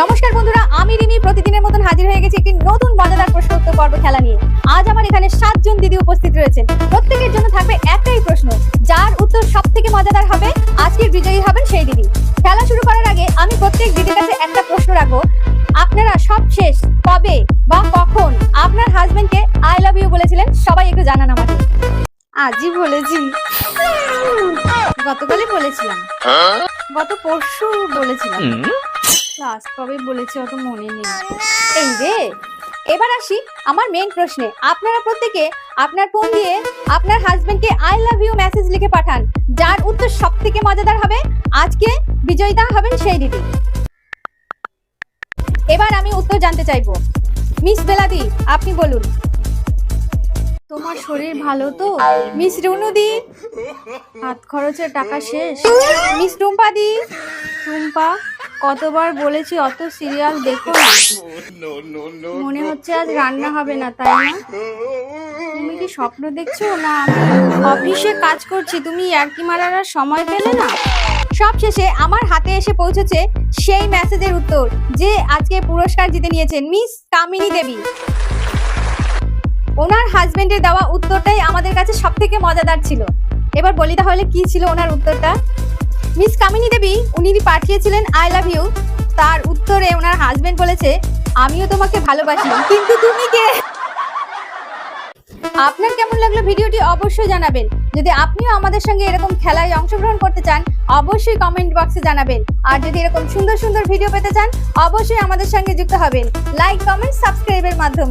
নমস্কার বন্ধুরা, আমি রিমি প্রতিদিনের মতন হাজির হয়ে গেছি একটি নতুন মজাদার প্রশ্ন উত্তর পর্ব খেলা নিয়ে। আজ আমার এখানে 7 জন দিদি উপস্থিত রয়েছেন। প্রত্যেকের জন্য থাকবে একটাই প্রশ্ন, যার উত্তর সবথেকে মজাদার হবে আজকের বিজয়ী হবেন সেই দিদি। খেলা শুরু করার আগে আমি প্রত্যেক দিদির কাছে একটা প্রশ্ন রাখবো, আপনারা সবশেষ কবে বা কখন আপনার হাজবেন্ডকে আই লাভ ইউ বলেছিলেন? সবাই একটু জানান আমাকে। আজই বলেছি, গতকালই বলেছিলাম, গত পরশু বলেছিলাম, লাস্ট কবে বলেছি অত মনে নেই। এই রে, এবার আসি আমার মেইন প্রশ্নে। আপনারা প্রত্যেকে আপনার ফোন দিয়ে আপনার হাজবেন্ডকে আই লাভ ইউ মেসেজ লিখে পাঠান, যার উত্তর সবথেকে মজাদার হবে আজকে বিজয়িতা হবেন সেই দিদি। এবার আমি উত্তর জানতে চাইবো, মিস বেলাদি আপনি বলুন। তোমার শরীর ভালো তো? মিস রুনুদি, হাত খরচের টাকা শেষ? মিস টুম্পা দি, টুম্পা কতবার বলেছি অত সিরিয়াল দেখো না, মনে হচ্ছে আজ রান্না হবে না, তাই না? তুমি কি স্বপ্ন দেখছো? না আমি অফিসে কাজ করছি, তুমি ইয়ার্কি মারার আর সময় পেলে না? সব শেষে আমার হাতে এসে পৌঁছেছে সেই মেসেজের উত্তর, যে আজকে পুরস্কার জিতে নিয়েছেন মিস কামিনী দেবী। ওনার হাজবেন্ডের দেওয়া উত্তরটাই আমাদের কাছে সবথেকে মজাদার ছিল। এবার বলি তাহলে কি ছিল ওনার উত্তরটা। মিস কামিনী দেবী উনি পাঠিয়েছিলেন আই লাভ ইউ, তার উত্তরে ওনার হাজবেন্ড বলেছে আমিও তোমাকে ভালোবাসি, কিন্তু তুমি কে? আপনার কেমন লাগলো ভিডিওটি অবশ্যই জানাবেন। যদি আপনিও আমাদের সঙ্গে এরকম খেলায় অংশগ্রহণ করতে চান অবশ্যই কমেন্ট বক্সে জানাবেন। আর যদি এরকম সুন্দর সুন্দর ভিডিও পেতে চান অবশ্যই আমাদের সঙ্গে যুক্ত হবেন লাইক, কমেন্ট, সাবস্ক্রাইবের মাধ্যমে।